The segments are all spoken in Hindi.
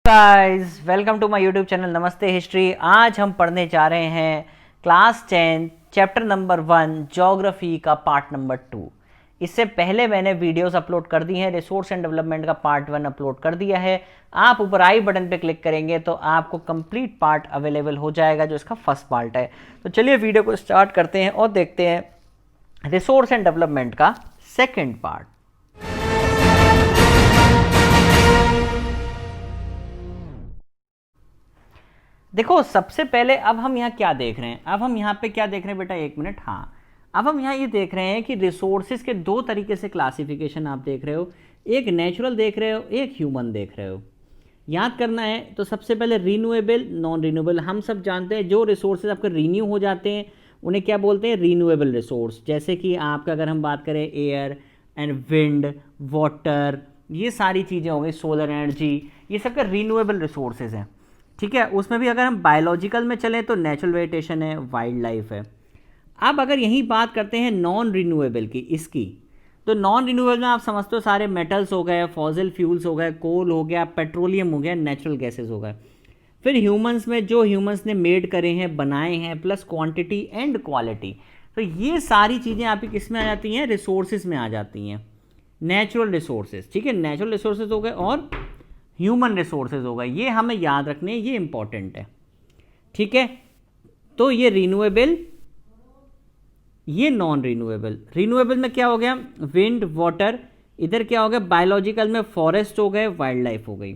Guys welcome to my YouTube channel नमस्ते हिस्ट्री। आज हम पढ़ने जा रहे हैं क्लास 10 चैप्टर नंबर 1 ज्योग्राफी का पार्ट नंबर 2। इससे पहले मैंने वीडियोस अपलोड कर दी हैं। रिसोर्स एंड डेवलपमेंट का पार्ट 1 अपलोड कर दिया है। आप ऊपर आई बटन पे क्लिक करेंगे तो आपको कंप्लीट पार्ट अवेलेबल हो जाएगा जो इसका फर्स्ट पार्ट है। तो चलिए वीडियो को स्टार्ट करते हैं और देखते हैं रिसोर्स एंड डेवलपमेंट का सेकेंड पार्ट। देखो सबसे पहले अब हम यहाँ क्या देख रहे हैं, अब हम यहाँ पे क्या देख रहे हैं बेटा, एक मिनट। हाँ, अब हम यहाँ ये देख रहे हैं कि रिसोर्सेज के दो तरीके से क्लासिफिकेशन आप देख रहे हो, एक नेचुरल देख रहे हो, एक ह्यूमन देख रहे हो। याद करना है तो सबसे पहले रीन्यूएबल, नॉन रीन्यूएबल। हम सब जानते हैं जो रिसोर्सेज आपके रीन्यू हो जाते हैं उन्हें क्या बोलते हैं, रीन्यूएबल रिसोर्स। जैसे कि आपका अगर हम बात करें एयर एंड विंड, वाटर, ये सारी चीज़ें हो गई, सोलर एनर्जी, ये सब का रीन्यूएबल रिसोर्सेज हैं। ठीक है, उसमें भी अगर हम बायोलॉजिकल में चलें तो नेचुरल वेजिटेशन है, वाइल्ड लाइफ है। अब अगर यही बात करते हैं नॉन रिन्यूएबल की, इसकी, तो नॉन रिन्यूएबल में आप समझते हो सारे मेटल्स हो गए, फॉसिल फ्यूल्स हो गए, कोल हो गया, पेट्रोलियम हो गया, नेचुरल गैसेस हो गए। फिर ह्यूमंस में जो ह्यूमंस ने मेड करे हैं, बनाए हैं, प्लस क्वांटिटी एंड क्वालिटी, तो ये सारी चीज़ें आपकी किस में आ जाती हैं, रिसोर्सेज में आ जाती हैं, नेचुरल रिसोर्सेज। ठीक है, नेचुरल रिसोर्सेज हो गए और ह्यूमन रिसोर्सेज होगा, ये हमें याद रखने, ये इंपॉर्टेंट है। ठीक है, तो ये रिन्यूएबल, ये नॉन रिन्यूएबल। रिन्यूएबल में क्या हो गया, विंड, वाटर, इधर क्या हो गया, बायोलॉजिकल में फॉरेस्ट हो गए, वाइल्ड लाइफ हो गई।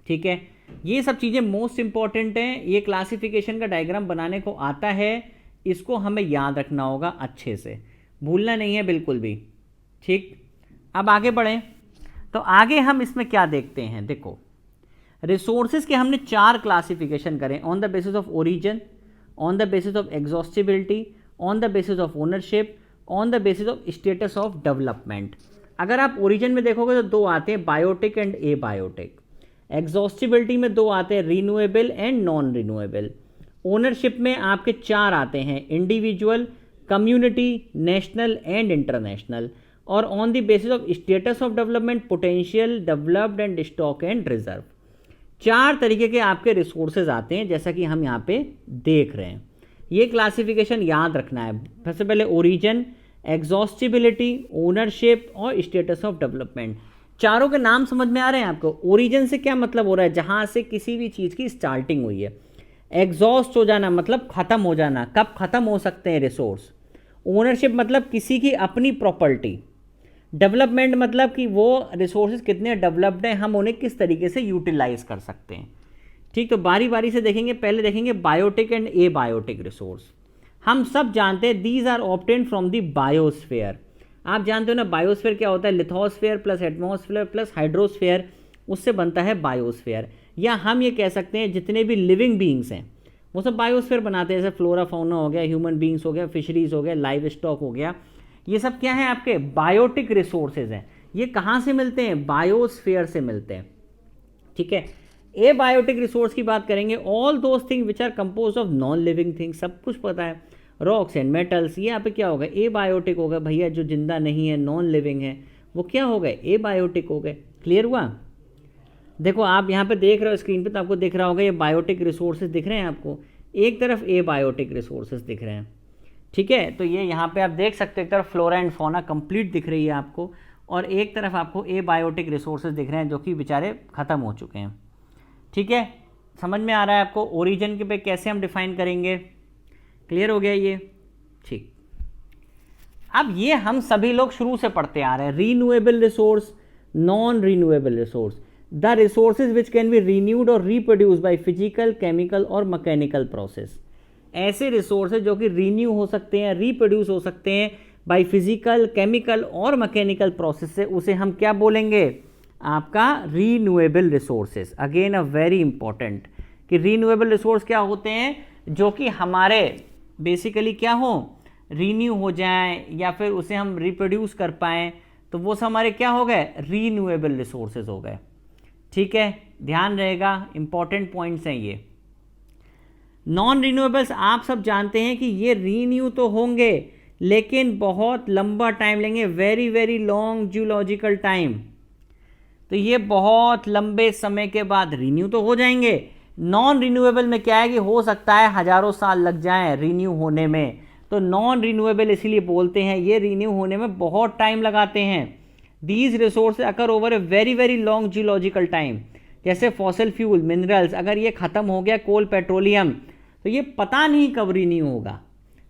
ठीक है, ये सब चीज़ें मोस्ट इंपॉर्टेंट हैं। ये क्लासिफिकेशन का डायग्राम बनाने को आता है, इसको हमें याद रखना होगा अच्छे से, भूलना नहीं है बिल्कुल भी। ठीक, अब आगे बढ़ें तो आगे हम इसमें क्या देखते हैं। देखो रिसोर्सेज के हमने 4 क्लासिफिकेशन करें, on the basis of origin, on the basis of exhaustibility, on the basis of ownership, on the basis of status of development. अगर आप ओरिजिन में देखोगे तो 2 आते हैं, biotic and abiotic. Exhaustibility में 2 आते हैं, renewable and non renewable. Ownership में आपके 4 आते हैं, individual, community, national and international. और on the basis of status of development, potential, developed and stock and reserve. 4 तरीके के आपके रिसोर्सेज आते हैं जैसा कि हम यहाँ पे देख रहे हैं। ये क्लासिफिकेशन याद रखना है। सबसे पहले ओरिजिन, एग्जॉस्टिबिलिटी, ओनरशिप और स्टेटस ऑफ डेवलपमेंट। चारों के नाम समझ में आ रहे हैं आपको। ओरिजिन से क्या मतलब हो रहा है, जहाँ से किसी भी चीज़ की स्टार्टिंग हुई है। एग्जॉस्ट हो जाना मतलब ख़त्म हो जाना, कब ख़त्म हो सकते हैं रिसोर्स। ओनरशिप मतलब किसी की अपनी प्रॉपर्टी। डेवलपमेंट मतलब कि वो रिसोर्सेज कितने डेवलप्ड हैं, हम उन्हें किस तरीके से यूटिलाइज कर सकते हैं। ठीक, तो बारी बारी से देखेंगे। पहले देखेंगे biotic and abiotic resource. हम सब जानते हैं these are obtained from the biosphere. आप जानते हो ना बायोस्फेयर क्या होता है, lithosphere plus atmosphere plus hydrosphere, उससे बनता है बायोस्फेयर। या हम ये कह सकते हैं जितने भी लिविंग बींग्स हैं वो सब बायोस्फेयर बनाते हैं, जैसे फ्लोरा फाउना हो गया, ह्यूमन बींग्स हो गया, फिशरीज हो गया, लाइव स्टॉक हो गया, ये सब क्या है आपके बायोटिक रिसोर्सेज हैं। ये कहाँ से मिलते हैं, बायोस्फीयर से मिलते हैं। ठीक है, ए बायोटिक रिसोर्स की बात करेंगे, all those thing which are compose of non living thing, सब कुछ पता है, रॉक्स एंड मेटल्स, ये यहाँ पे क्या होगा, ए बायोटिक होगा। भैया जो जिंदा नहीं है, नॉन लिविंग है, वो क्या हो गए, ए बायोटिक हो गए। क्लियर हुआ। देखो आप यहाँ पे देख रहे हो स्क्रीन पे, तो आपको दिख रहा होगा ये बायोटिक रिसोर्सेज दिख रहे हैं आपको, एक तरफ ए बायोटिक रिसोर्सेज दिख रहे हैं। ठीक है, तो ये यहाँ पे आप देख सकते हो, एक तरफ फ्लोरा एंड फौना कंप्लीट दिख रही है आपको, और एक तरफ आपको ए बायोटिक रिसोर्सेज दिख रहे हैं जो कि बेचारे ख़त्म हो चुके हैं। ठीक है, समझ में आ रहा है आपको। ओरिजिन के पे कैसे हम डिफाइन करेंगे, क्लियर हो गया ये। ठीक, अब ये हम सभी लोग शुरू से पढ़ते आ रहे हैं, renewable resource, non renewable resource, the resources which can B renewed और रिप्रोड्यूस बाय फिजिकल, केमिकल और मैकेनिकल प्रोसेस। ऐसे रिसोर्सेज जो कि रीन्यू हो सकते हैं, रिप्रोड्यूस हो सकते हैं बाय फिजिकल, केमिकल और मैकेनिकल प्रोसेस से, उसे हम क्या बोलेंगे, आपका renewable resources. Again a very important कि रीन्यूएबल रिसोर्स क्या होते हैं, जो कि हमारे बेसिकली क्या हो, रीन्यू हो जाए या फिर उसे हम रिप्रोड्यूस कर पाएँ, तो वो सब हमारे क्या हो गए, रीन्यूएबल रिसोर्सेज हो गए। ठीक है, ध्यान रहेगा, इंपॉर्टेंट पॉइंट्स हैं ये। नॉन रिन्यूएबल्स आप सब जानते हैं कि ये रीन्यू तो होंगे लेकिन बहुत लंबा टाइम लेंगे, very very long geological time. तो ये बहुत लंबे समय के बाद रिन्यू तो हो जाएंगे। नॉन रिन्यूएबल में क्या है कि हो सकता है हजारों साल लग जाएं रिन्यू होने में, तो नॉन रिन्यूएबल इसीलिए बोलते हैं, ये रिन्यू होने में बहुत टाइम लगाते हैं। These resource occur over a very very long geological time. जैसे फॉसिल फ्यूल मिनरल्स, अगर ये खत्म हो गया कोल पेट्रोलियम, तो ये पता नहीं कब रिन्यू होगा।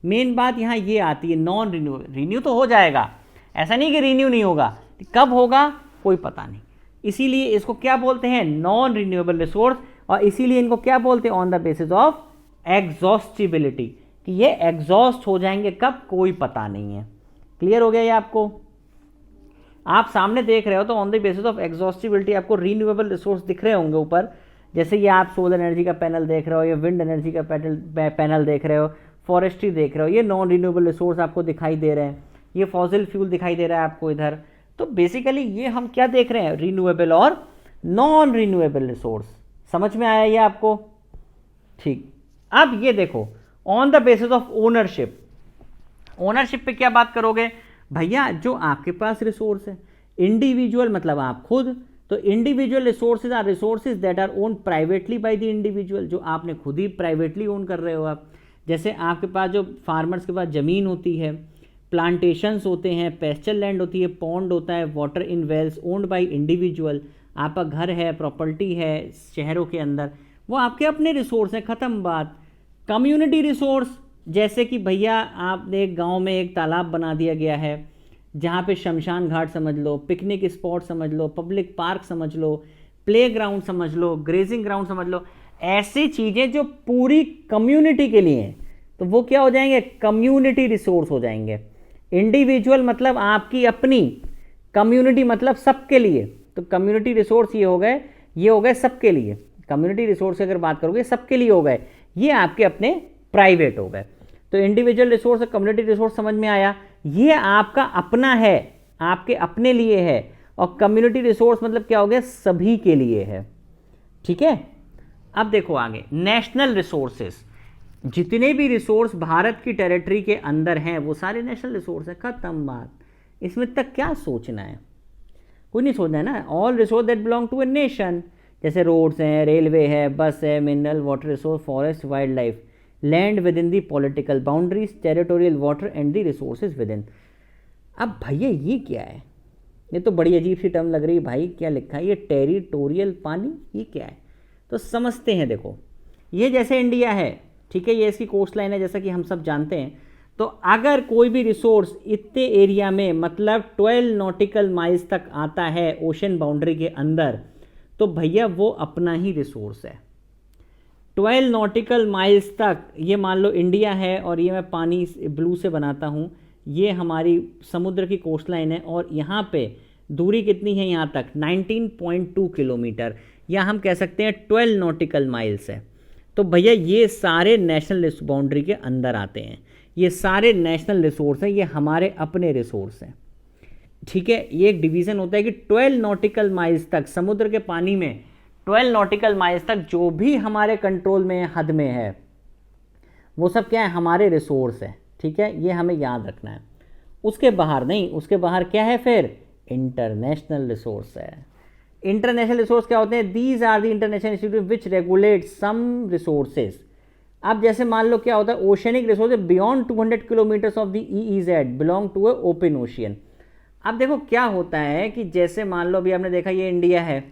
मेन बात यहाँ ये आती है, नॉन रिन्यू तो हो जाएगा, ऐसा नहीं कि रिन्यू नहीं होगा, कब होगा कोई पता नहीं। इसीलिए इसको क्या बोलते हैं, नॉन रिन्यूएबल रिसोर्स, और इसीलिए इनको क्या बोलते हैं, on the basis of exhaustibility, कि ये एग्जॉस्ट हो जाएंगे कब कोई पता नहीं है। क्लियर हो गया ये आपको? आप सामने देख रहे हो तो on the basis of exhaustibility आपको रिन्यूएबल रिसोर्स दिख रहे होंगे ऊपर, जैसे ये आप सोलर एनर्जी का पैनल देख रहे हो, ये विंड एनर्जी का पैनल देख रहे हो, फॉरेस्ट्री देख रहे हो, ये नॉन रिन्यूएबल रिसोर्स आपको दिखाई दे रहे हैं, ये फॉसिल फ्यूल दिखाई दे रहा है आपको इधर। तो बेसिकली ये हम क्या देख रहे हैं, रिन्यूएबल और नॉन रिन्यूएबल रिसोर्स। समझ में आया ये आपको? ठीक। अब ये देखो, on the basis of ownership, ownership पे क्या बात करोगे भैया, जो आपके पास रिसोर्स है, इंडिविजुअल मतलब आप खुद, तो individual resources are resources that are own privately by the individual, जो आपने खुद ही प्राइवेटली ओन कर रहे हो आप। जैसे आपके पास जो फार्मर्स के पास ज़मीन होती है, प्लांटेशंस होते हैं, पेस्चर लैंड होती है, पॉन्ड होता है, water in wells owned by individual, आपका घर है, प्रॉपर्टी है शहरों के अंदर, वो आपके अपने रिसोर्स हैं, ख़त्म बात। कम्युनिटी रिसोर्स, जैसे कि भैया आपने एक गांव में एक तालाब बना दिया गया है, जहाँ पे शमशान घाट समझ लो, पिकनिक स्पॉट समझ लो, पब्लिक पार्क समझ लो, प्ले ग्राउंड समझ लो, ग्रेजिंग ग्राउंड समझ लो, ऐसी चीज़ें जो पूरी कम्युनिटी के लिए हैं, तो वो क्या हो जाएंगे, कम्युनिटी रिसोर्स हो जाएंगे। इंडिविजुअल मतलब आपकी अपनी, कम्युनिटी मतलब सबके लिए, तो कम्युनिटी रिसोर्स ये हो गए सबके लिए। कम्युनिटी रिसोर्स की अगर बात करोगे सबके लिए हो गए, ये आपके अपने प्राइवेट हो गए। तो इंडिविजुअल रिसोर्स और कम्युनिटी रिसोर्स समझ में आया, ये आपका अपना है, आपके अपने लिए है, और कम्युनिटी रिसोर्स मतलब क्या हो गया, सभी के लिए है। ठीक है, अब देखो आगे, नेशनल रिसोर्सेस, जितने भी रिसोर्स भारत की टेरिटरी के अंदर हैं वो सारे नेशनल रिसोर्स है, खत्म बात। इसमें तक क्या सोचना है, कोई नहीं सोचना है ना। All resource that belong to a nation, जैसे रोड्स हैं, रेलवे है, बस है, mineral water resource, forest, wild life, land within the political boundaries, territorial water and the resources within. अब भैया ये क्या है, ये तो बड़ी अजीब सी टर्म लग रही है भाई, क्या लिखा है ये, टेरिटोरियल पानी, ये क्या है? तो समझते हैं, देखो ये जैसे इंडिया है, ठीक है, ये इसकी कोस्ट लाइन है जैसा कि हम सब जानते हैं, तो अगर कोई भी रिसोर्स इतने एरिया में मतलब 12 नॉटिकल माइल्स तक आता है ओशन बाउंड्री के अंदर, तो भैया वो अपना ही रिसोर्स है। 12 नॉटिकल माइल्स तक, ये मान लो इंडिया है और ये मैं पानी ब्लू से बनाता हूँ, ये हमारी समुद्र की कोस्ट लाइन है, और यहाँ पे दूरी कितनी है यहाँ तक, 19.2 किलोमीटर, या हम कह सकते हैं 12 नॉटिकल माइल्स है। तो भैया ये सारे नेशनल बाउंड्री के अंदर आते हैं, ये सारे नेशनल रिसोर्स हैं, ये हमारे अपने रिसोर्स हैं। ठीक है, ये एक डिवीज़न होता है कि 12 नॉटिकल माइल्स तक समुद्र के पानी में, 12 नॉटिकल माइल्स तक जो भी हमारे कंट्रोल में हद में है, वो सब क्या है, हमारे रिसोर्स है। ठीक है, ये हमें याद रखना है। उसके बाहर नहीं, उसके बाहर क्या है फिर, इंटरनेशनल रिसोर्स है। इंटरनेशनल रिसोर्स क्या होते हैं, these are the international institute which regulate some resources. अब जैसे मान लो क्या होता है, oceanic resource beyond 200 kilometres of the EEZ belong to a open ocean. अब देखो क्या होता है कि जैसे मान लो अभी आपने देखा ये इंडिया है,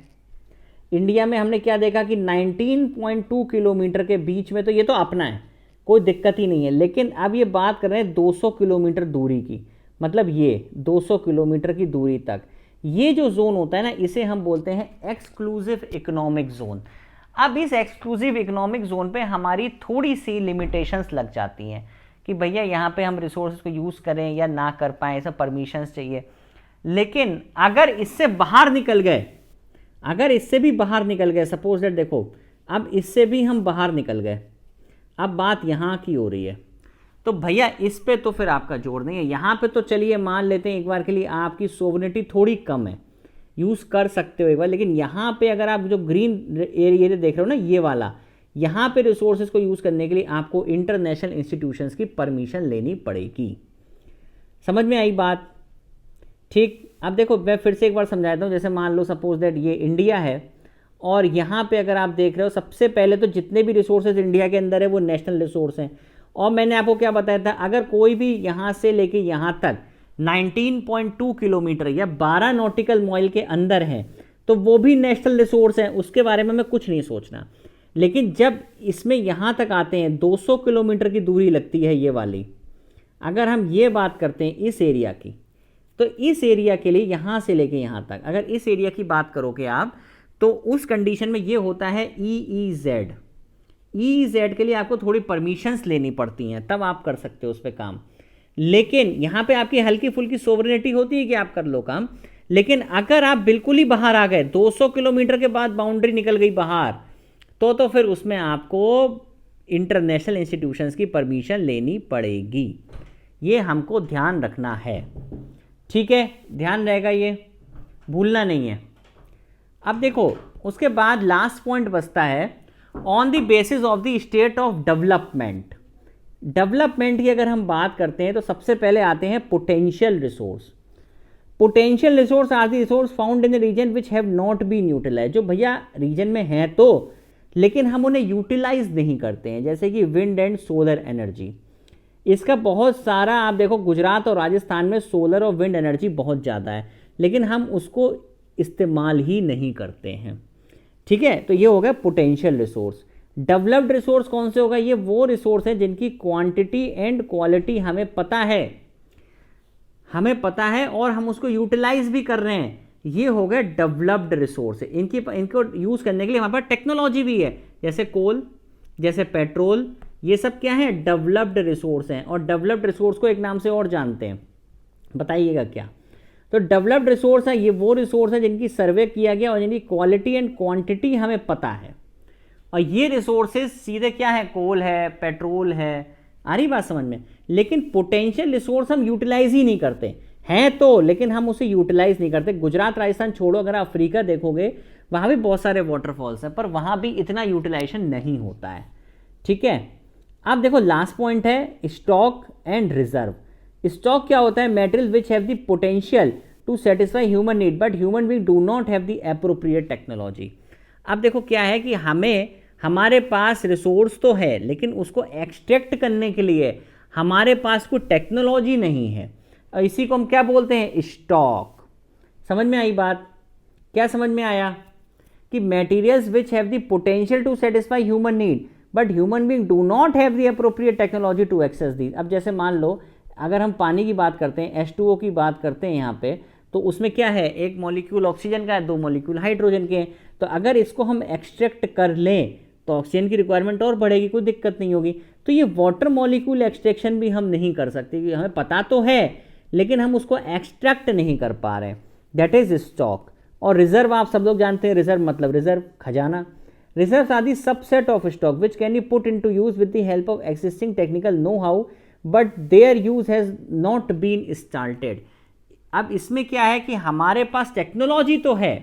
इंडिया में हमने क्या देखा कि 19.2 किलोमीटर के बीच में, तो ये तो अपना है, कोई दिक्कत ही नहीं है। लेकिन अब ये बात कर रहे हैं 200 किलोमीटर दूरी की, मतलब ये 200 किलोमीटर की दूरी तक, ये जो जोन होता है ना, इसे हम बोलते हैं एक्सक्लूसिव इकोनॉमिक जोन। अब इस एक्सक्लूसिव इकोनॉमिक जोन पे हमारी थोड़ी सी लिमिटेशंस लग जाती हैं कि भैया यहाँ पे हम रिसोर्स को यूज़ करें या ना कर पाएँ, सब परमिशंस चाहिए। लेकिन अगर इससे बाहर निकल गए, अगर इससे भी बाहर निकल गए, सपोज दैट देखो अब इससे भी हम बाहर निकल गए, अब बात यहाँ की हो रही है, तो भैया इस पे तो फिर आपका जोर नहीं है। यहाँ पे तो चलिए मान लेते हैं एक बार के लिए आपकी सोवरेनिटी थोड़ी कम है, यूज़ कर सकते हो एक बार, लेकिन यहाँ पे अगर आप जो ग्रीन एरिया देख रहे हो ना, ये वाला, यहाँ पे रिसोर्सेज को यूज़ करने के लिए आपको इंटरनेशनल इंस्टीट्यूशंस की परमिशन लेनी पड़ेगी। समझ में आई बात? ठीक, अब देखो मैं फिर से एक बार समझाता हूँ। जैसे मान लो सपोज दैट ये इंडिया है और यहाँ पे अगर आप देख रहे हो सबसे पहले तो जितने भी रिसोर्सेज इंडिया के अंदर है वो नेशनल रिसोर्स हैं। और मैंने आपको क्या बताया था, अगर कोई भी यहाँ से लेके यहाँ तक 19.2 किलोमीटर या 12 नॉटिकल माइल के अंदर है तो वो भी नेशनल रिसोर्स है, उसके बारे में हमें कुछ नहीं सोचना। लेकिन जब इसमें यहाँ तक आते हैं 200 किलोमीटर की दूरी लगती है ये वाली, अगर हम ये बात करते हैं इस एरिया की, तो इस एरिया के लिए यहाँ से लेके यहाँ तक अगर इस एरिया की बात करोगे आप, तो उस कंडीशन में ये होता है EEZ। EEZ के लिए आपको थोड़ी परमिशंस लेनी पड़ती हैं, तब आप कर सकते हो उस पर काम। लेकिन यहाँ पे आपकी हल्की फुल्की सोवरेनिटी होती है कि आप कर लो काम। लेकिन अगर आप बिल्कुल ही बाहर आ गए, 200 किलोमीटर के बाद बाउंड्री निकल गई बाहर, तो फिर उसमें आपको इंटरनेशनल इंस्टीट्यूशंस की परमिशन लेनी पड़ेगी। ये हमको ध्यान रखना है, ठीक है, ध्यान रहेगा, ये भूलना नहीं है। अब देखो उसके बाद लास्ट पॉइंट बचता है on the basis of the state of development. Development की अगर हम बात करते हैं तो सबसे पहले आते हैं potential resource. Potential resource are the resource found in the region which have not been utilize. जो भैया रीजन में है तो, लेकिन हम उन्हें यूटिलाइज नहीं करते हैं, जैसे कि विंड एंड सोलर एनर्जी। इसका बहुत सारा आप देखो गुजरात और राजस्थान में सोलर और विंड एनर्जी बहुत ज़्यादा है, लेकिन हम उसको इस्तेमाल ही नहीं करते हैं, ठीक है। तो ये हो गया पोटेंशियल रिसोर्स। डेवलप्ड रिसोर्स कौन से होगा, ये वो रिसोर्स हैं जिनकी क्वांटिटी एंड क्वालिटी हमें पता है और हम उसको यूटिलाइज भी कर रहे हैं, ये हो गए डेवलप्ड रिसोर्स। इनको यूज़ करने के लिए हमारे पास टेक्नोलॉजी भी है, जैसे कोल, जैसे पेट्रोल, ये सब क्या है, डेवलप्ड रिसोर्स हैं। और डेवलप्ड रिसोर्स को एक नाम से और जानते हैं, बताइएगा क्या। तो डेवलप्ड रिसोर्स है, ये वो रिसोर्स है जिनकी सर्वे किया गया और जिनकी क्वालिटी एंड क्वांटिटी हमें पता है। और ये रिसोर्सेज सीधे क्या है, कोल है, पेट्रोल है, आ रही बात समझ में। लेकिन पोटेंशियल रिसोर्स हम यूटिलाइज ही नहीं करते हैं तो, लेकिन हम उसे यूटिलाइज नहीं करते। गुजरात राजस्थान छोड़ो, अगर अफ्रीका देखोगे वहाँ भी बहुत सारे वाटरफॉल्स हैं, पर वहाँ भी इतना यूटिलाइजेशन नहीं होता है, ठीक है। अब देखो लास्ट पॉइंट है स्टॉक एंड रिजर्व। स्टॉक क्या होता है, material which have the potential to satisfy human need but human being do not have the appropriate technology. अब देखो क्या है कि हमारे पास रिसोर्स तो है, लेकिन उसको एक्सट्रैक्ट करने के लिए हमारे पास कोई टेक्नोलॉजी नहीं है, और इसी को हम क्या बोलते हैं, स्टॉक। समझ में आई बात, क्या समझ में आया कि materials which have the potential to satisfy human need but human being do not have the appropriate technology to access the. अब जैसे मान लो अगर हम पानी की बात करते हैं, H2O की बात करते हैं यहाँ पे, तो उसमें क्या है, एक मॉलिक्यूल ऑक्सीजन का है, 2 मॉलिक्यूल हाइड्रोजन के हैं। तो अगर इसको हम एक्सट्रैक्ट कर लें तो ऑक्सीजन की रिक्वायरमेंट और बढ़ेगी, कोई दिक्कत नहीं होगी। तो ये वाटर मॉलिक्यूल एक्सट्रैक्शन भी हम नहीं कर सकते, क्योंकि हमें पता तो है लेकिन हम उसको एक्सट्रैक्ट नहीं कर पा रहे, दैट इज स्टॉक। और रिजर्व आप सब लोग जानते हैं, रिजर्व मतलब रिजर्व, खजाना। Reserve are the subset of stock which can be put into use with the help of existing technical know how but their use has not been started. अब इसमें क्या है कि हमारे पास टेक्नोलॉजी तो है,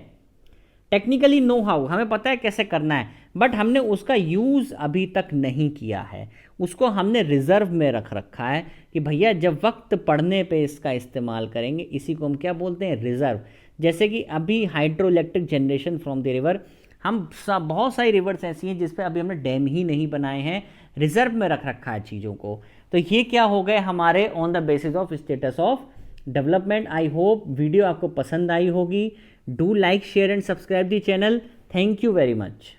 टेक्निकली नो हाउ हमें पता है कैसे करना है, बट हमने उसका यूज़ अभी तक नहीं किया है, उसको हमने रिजर्व में रख रखा है कि भैया जब वक्त पड़ने पे इसका इस्तेमाल करेंगे। इसी को हम क्या बोलते हैं, रिजर्व। जैसे कि अभी hydro electric generation from the river, हम बहुत सारी रिवर्स ऐसी हैं जिस पे अभी हमने डैम ही नहीं बनाए हैं, रिजर्व में रख रखा है चीज़ों को। तो ये क्या हो गए हमारे on the basis of status of development. I hope video आपको पसंद आई होगी। Do like, share and subscribe the channel. Thank you very much.